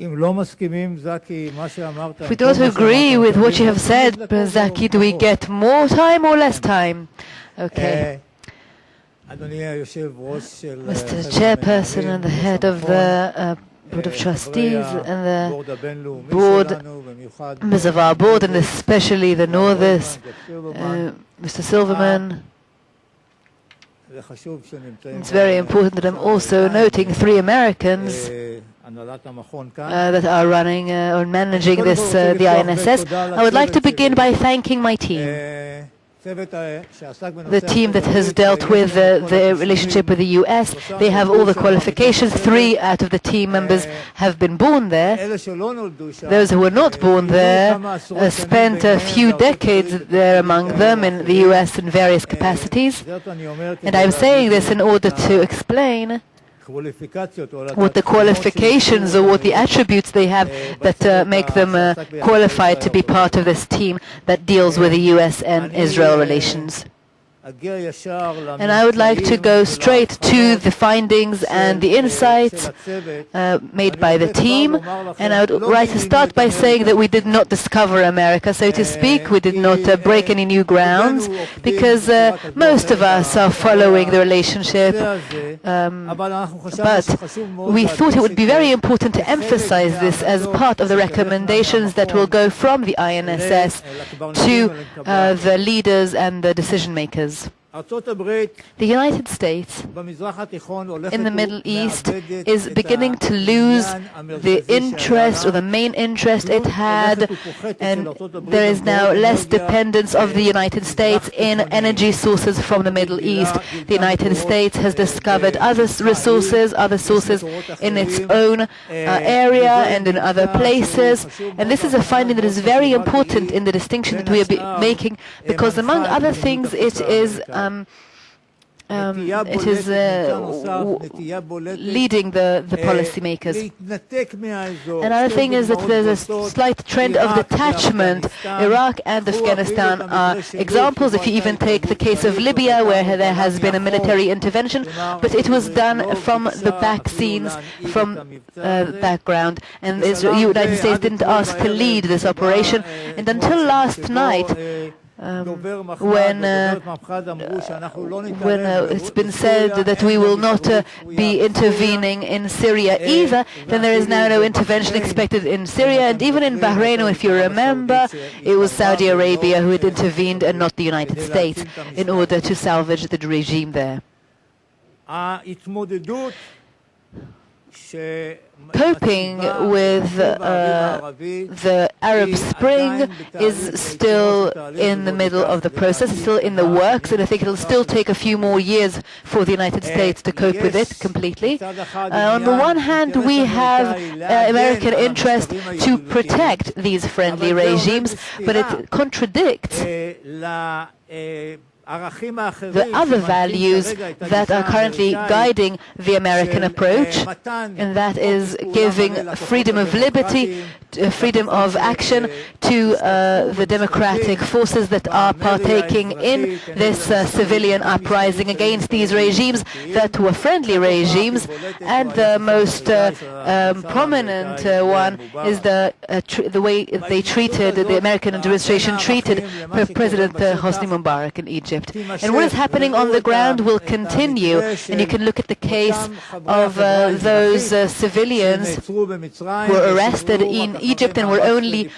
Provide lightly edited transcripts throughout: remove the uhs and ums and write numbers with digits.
If we don't agree with what you have said, Zaki, do we get more time or less time? Okay. Mr. Chairperson and the head of the Board of Trustees and the board, members of our board, and especially the Northers, Mr. Silverman. It's very important that I'm also noting 3 Americans that are running or managing this, the INSS. I would like to begin by thanking my team. The team that has dealt with the relationship with the US. They have all the qualifications. 3 out of the team members have been born there. Those who were not born there spent a few decades there among them in the US in various capacities. And I'm saying this in order to explain what the qualifications or what the attributes they have that make them qualified to be part of this team that deals with the US and Israel relations. And I would like to go straight to the findings and the insights made by the team. And I would like to start by saying that we did not discover America, so to speak. We did not break any new grounds, because most of us are following the relationship. But we thought it would be very important to emphasize this as part of the recommendations that will go from the INSS to the leaders and the decision makers. The United States in the Middle East is beginning to lose the interest or the main interest it had, and there is now less dependence of the United States in energy sources from the Middle East. The United States has discovered other sources in its own area and in other places, and this is a finding that is very important in the distinction that we are making, because among other things it is leading the policymakers. Another thing is that there's a slight trend of detachment. Iraq and Afghanistan are examples. If you even take the case of Libya, where there has been a military intervention, but it was done from the back scenes, from the background, and the United States didn't ask to lead this operation. And until last night, when it's been said that we will not be intervening in Syria either, then there is now no intervention expected in Syria. And even in Bahrain, if you remember, it was Saudi Arabia who had intervened and not the United States in order to salvage the regime there. Coping with the Arab Spring is still in the middle of the process, it's still in the works, and I think it will still take a few more years for the United States to cope with it completely. On the one hand, we have American interest to protect these friendly regimes, but it contradicts the other values that are currently guiding the American approach, and that is giving freedom of liberty, freedom of action to the democratic forces that are partaking in this civilian uprising against these regimes that were friendly regimes. And the most prominent one is the way they treated, the American administration treated President Hosni Mubarak in Egypt. And what is happening on the ground will continue, and you can look at the case of those civilians who were arrested in Egypt and were only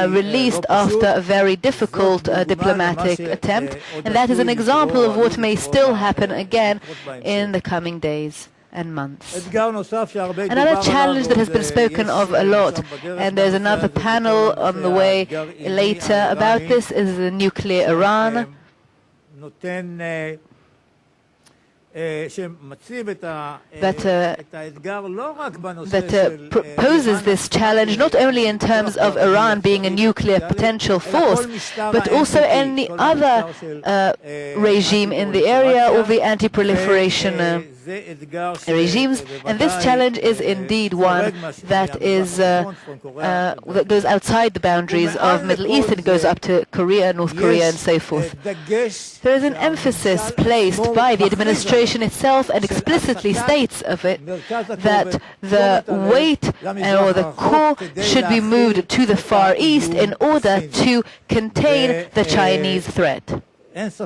released after a very difficult diplomatic attempt, and that is an example of what may still happen again in the coming days and months. Another challenge that has been spoken of a lot, and there's another panel on the way later about this, is the nuclear Iran. That poses this challenge not only in terms of Iran being a nuclear potential force, but also any other regime in the area, or the anti-proliferation regimes, and this challenge is indeed one that goes outside the boundaries of Middle East and goes up to Korea, North Korea, and so forth. There is an emphasis placed by the administration itself, and explicitly states of it that the weight or the core should be moved to the Far East in order to contain the Chinese threat. And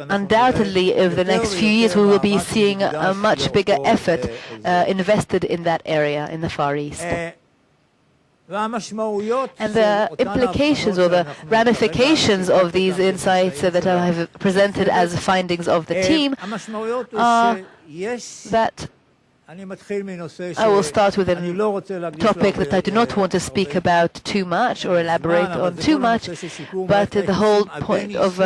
undoubtedly, over the next few years, we will be seeing a much bigger effort invested in that area, in the Far East. And the implications or the ramifications of these insights that I have presented as findings of the team are that I will start with a topic that I do not want to speak about too much or elaborate on too much, but the whole point of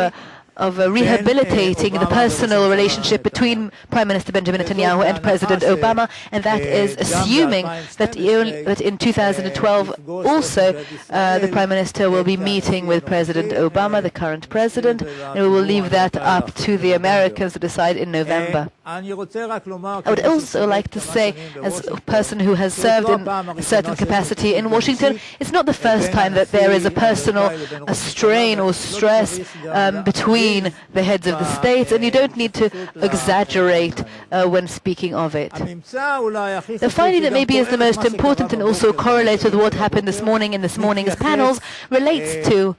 rehabilitating the personal relationship between Prime Minister Benjamin Netanyahu and President Obama, and that is assuming that in 2012 also the Prime Minister will be meeting with President Obama, the current president, and we will leave that up to the Americans to decide in November. I would also like to say, as a person who has served in a certain capacity in Washington, it's not the first time that there is a personal strain or stress between the heads of the states, and you don't need to exaggerate when speaking of it. The finding that maybe is the most important and also correlates with what happened this morning in this morning's panels relates to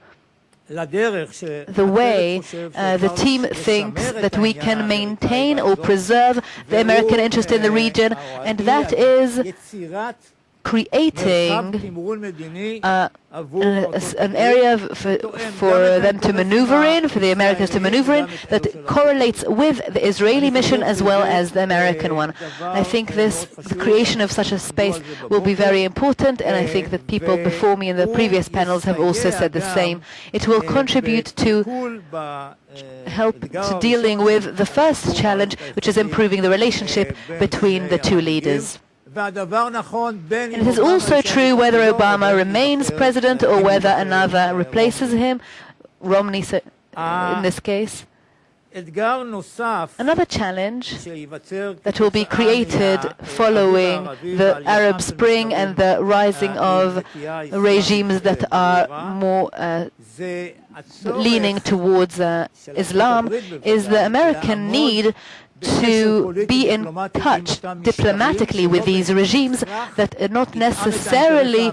the way the team thinks that we can maintain or preserve the American interest in the region, and that is creating an area for them to maneuver in, for the Americans to maneuver in, that correlates with the Israeli mission as well as the American one. I think the creation of such a space will be very important, and I think that people before me in the previous panels have also said the same. It will contribute to help to dealing with the first challenge, which is improving the relationship between the two leaders. And it is also true whether Obama remains president or whether another replaces him, Romney in this case. Another challenge that will be created following the Arab Spring and the rising of regimes that are more leaning towards Islam is the American need to be in touch diplomatically with these regimes that are not necessarily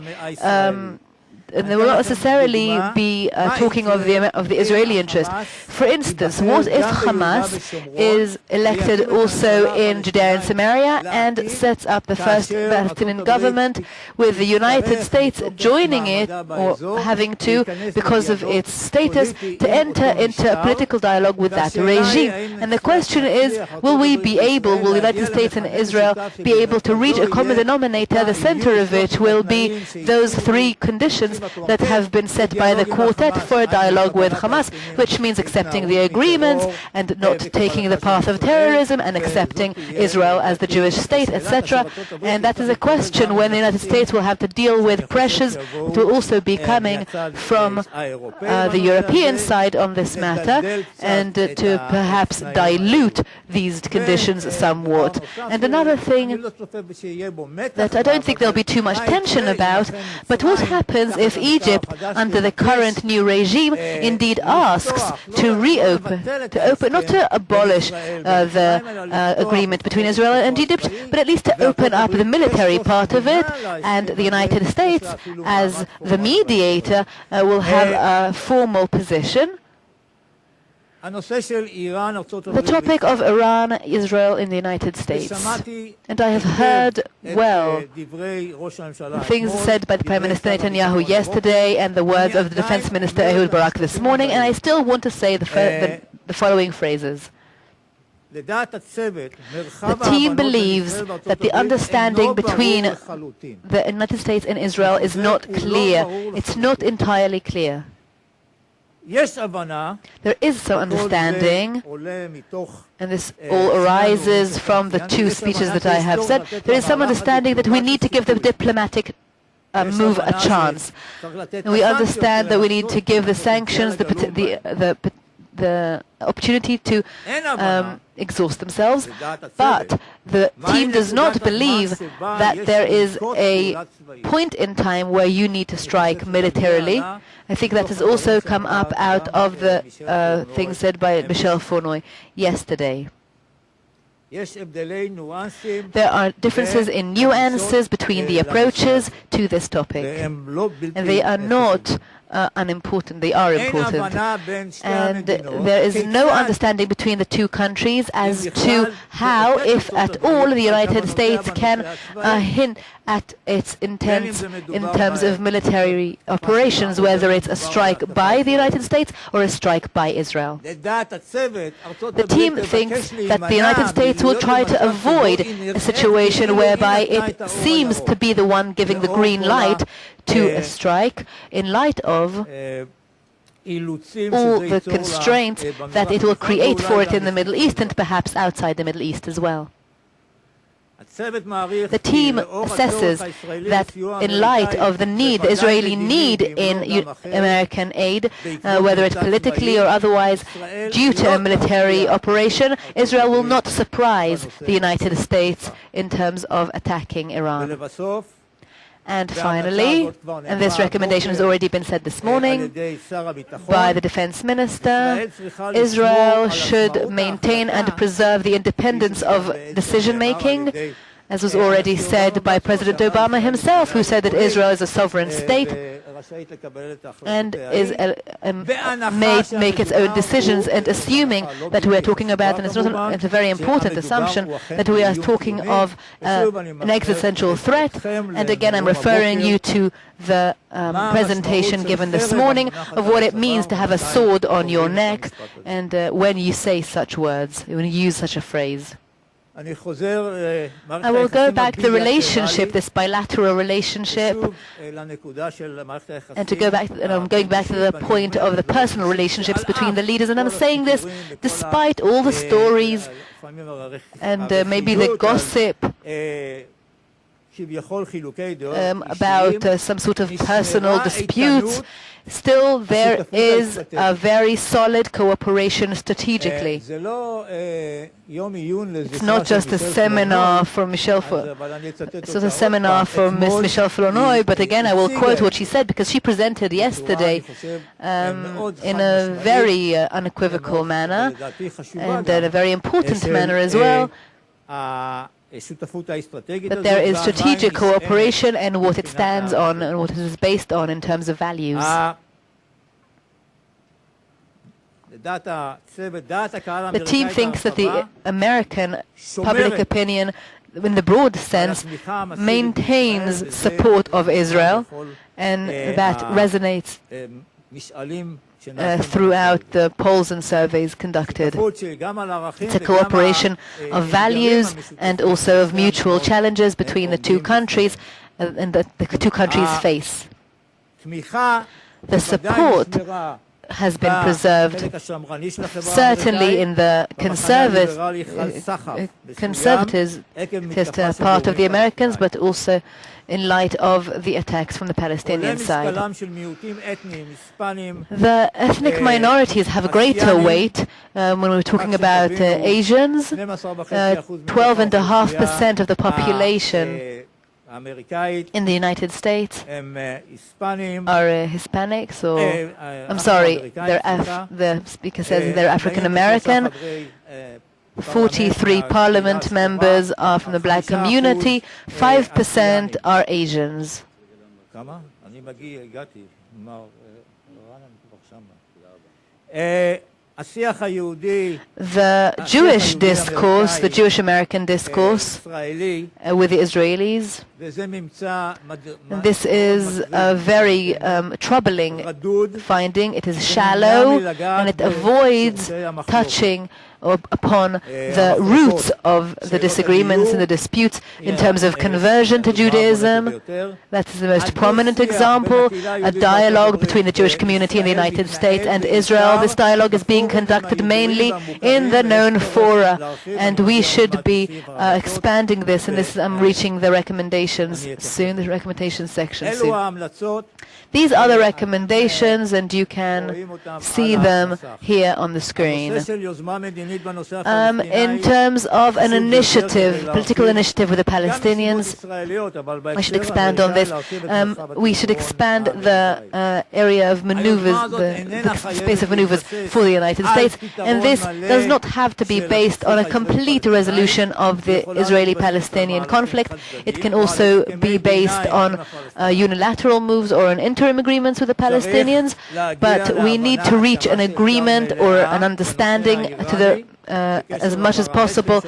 they will not necessarily be talking of the Israeli interest. For instance, what if Hamas is elected also in Judea and Samaria and sets up the first Palestinian government, with the United States joining it or having to, because of its status, to enter into a political dialogue with that regime? And the question is, will the United States and Israel be able to reach a common denominator, the center of which will be those three conditions that have been set by the quartet for a dialogue with Hamas, which means accepting the agreements and not taking the path of terrorism and accepting Israel as the Jewish state, etc. And that is a question when the United States will have to deal with pressures that will also be coming from the European side on this matter, and to perhaps dilute these conditions somewhat. And another thing that I don't think there'll be too much tension about, but what happens if Egypt, under the current new regime, indeed asks to reopen, not to abolish the agreement between Israel and Egypt, but at least to open up the military part of it, and the United States, as the mediator, will have a formal position. The topic of Iran, Israel, in the United States. And I have heard, well, things said by the Prime Minister Netanyahu yesterday and the words of the Defense Minister Ehud Barak this morning, and I still want to say the following phrases. The team believes that the understanding between the United States and Israel is not clear. It's not entirely clear. There is some understanding, and this all arises from the two speeches that I have said. There is some understanding that we need to give the diplomatic move a chance. And we understand that we need to give the sanctions the the opportunity to exhaust themselves, but the team does not believe that there is a point in time where you need to strike militarily. I think that has also come up out of the things said by Michel Fournoy yesterday. There are differences in nuances between the approaches to this topic, and they are not unimportant, they are important. And there is no understanding between the two countries as to how, if at all, the United States can hint at its intents in terms of military operations, whether it's a strike by the United States or a strike by Israel. The team thinks that the United States will try to avoid a situation whereby it seems to be the one giving the green light to a strike in light of all the constraints that it will create for it in the Middle East and perhaps outside the Middle East as well. The team assesses that in light of the need, the Israeli need in American aid, whether it's politically or otherwise, due to a military operation, Israel will not surprise the United States in terms of attacking Iran. And finally, and this recommendation has already been said this morning by the Defense Minister, Israel should maintain and preserve the independence of decision-making, as was already said by President Obama himself, who said that Israel is a sovereign state and is may make its own decisions, and assuming that we are talking about, and it's a very important assumption, that we are talking of an existential threat. And again, I'm referring you to the presentation given this morning of what it means to have a sword on your neck, and when you say such words, when you use such a phrase. I will go back to the relationship, this bilateral relationship, and to go back, and I'm going back to the point of the personal relationships between the leaders. And I'm saying this despite all the stories and maybe the gossip about some sort of personal disputes. Still, there is a very solid cooperation strategically. It's not just a seminar from Miss Michel Fournoy, but again, I will quote what she said, because she presented yesterday in a very unequivocal manner and in a very important manner as well. That there is strategic cooperation and what it stands on and what it is based on in terms of values. The team thinks that the American public opinion, in the broad sense, maintains support of Israel, and that resonates throughout the polls and surveys conducted. It's a cooperation of values and also of mutual challenges between the two countries and that the two countries face. The support has been preserved, certainly in the conservative part of the Americans, but also in light of the attacks from the Palestinian side. The ethnic minorities have a greater weight when we're talking about Asians. 12.5% of the population in the United States are Hispanics, or I'm sorry, the speaker says they're African American. 43 parliament members are from the black community, 5% are Asians. The Jewish discourse, the Jewish American discourse with the Israelis, this is a very troubling finding. It is shallow and it avoids touching upon the roots of the disagreements and the disputes in terms of conversion to Judaism. That is the most prominent example, a dialogue between the Jewish community in the United States and Israel. This dialogue is being conducted mainly in the known fora, and we should be expanding this, and I'm reaching the recommendations soon, the recommendations section soon. These are the recommendations, and you can see them here on the screen. In terms of an initiative, political initiative with the Palestinians, I should expand on this. We should expand the area of maneuvers, the space of maneuvers for the United States, and this does not have to be based on a complete resolution of the Israeli-Palestinian conflict. It can also be based on unilateral moves or an interim agreements with the Palestinians, but we need to reach an agreement or an understanding to the as much as possible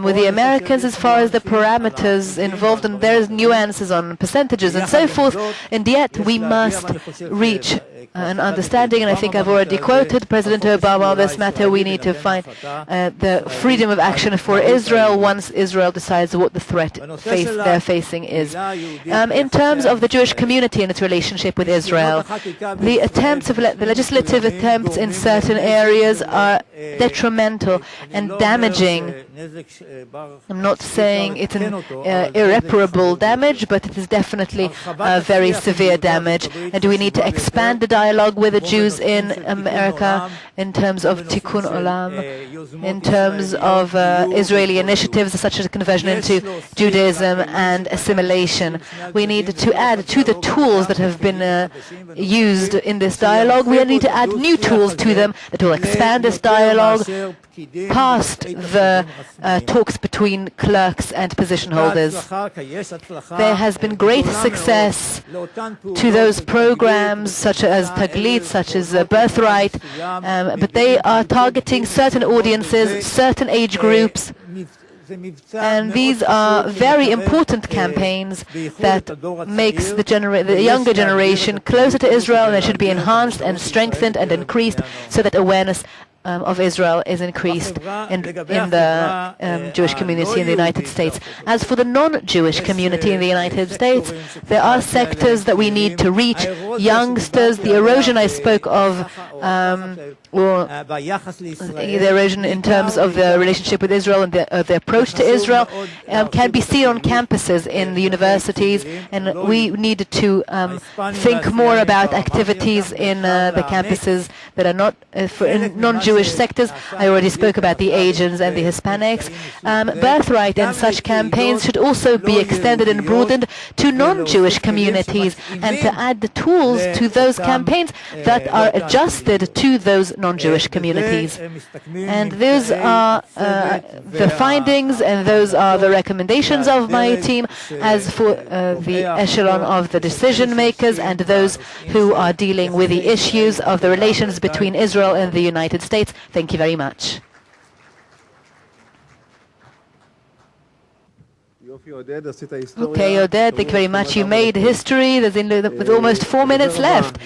with the Americans as far as the parameters involved, and there's nuances on percentages and so forth, and yet we must reach an understanding, and I think I've already quoted President Obama on this matter. We need to find the freedom of action for Israel once Israel decides what the threat they're facing is. In terms of the Jewish community and its relationship with Israel, the legislative attempts in certain areas are detrimental and damaging. I'm not saying it's an irreparable damage, but it is definitely very severe damage, and we need to expand the dialogue with the Jews in America in terms of tikkun olam, in terms of Israeli initiatives such as conversion into Judaism and assimilation. We need to add to the tools that have been used in this dialogue. We need to add new tools to them that will expand this dialogue past the talks between clerks and position holders. There has been great success to those programs such as Taglit, such as Birthright, but they are targeting certain audiences, certain age groups, and these are very important campaigns that makes the younger generation closer to Israel, and they should be enhanced and strengthened and increased so that awareness of Israel is increased in the Jewish community in the United States. As for the non-Jewish community in the United States, there are sectors that we need to reach. Youngsters, the erosion I spoke of, or the erosion in terms of the relationship with Israel and the approach to Israel can be seen on campuses in the universities, and we need to think more about activities in the campuses that are not for non-Jewish sectors. I already spoke about the Asians and the Hispanics. Birthright and such campaigns should also be extended and broadened to non-Jewish communities, and to add the tools to those campaigns that are adjusted to those non-Jewish communities. And those are the findings, and those are the recommendations of my team. As for the echelon of the decision makers and those who are dealing with the issues of the relations between Israel and the United States, thank you very much. Okay, Oded, thank you very much. You made history. There's almost 4 minutes left.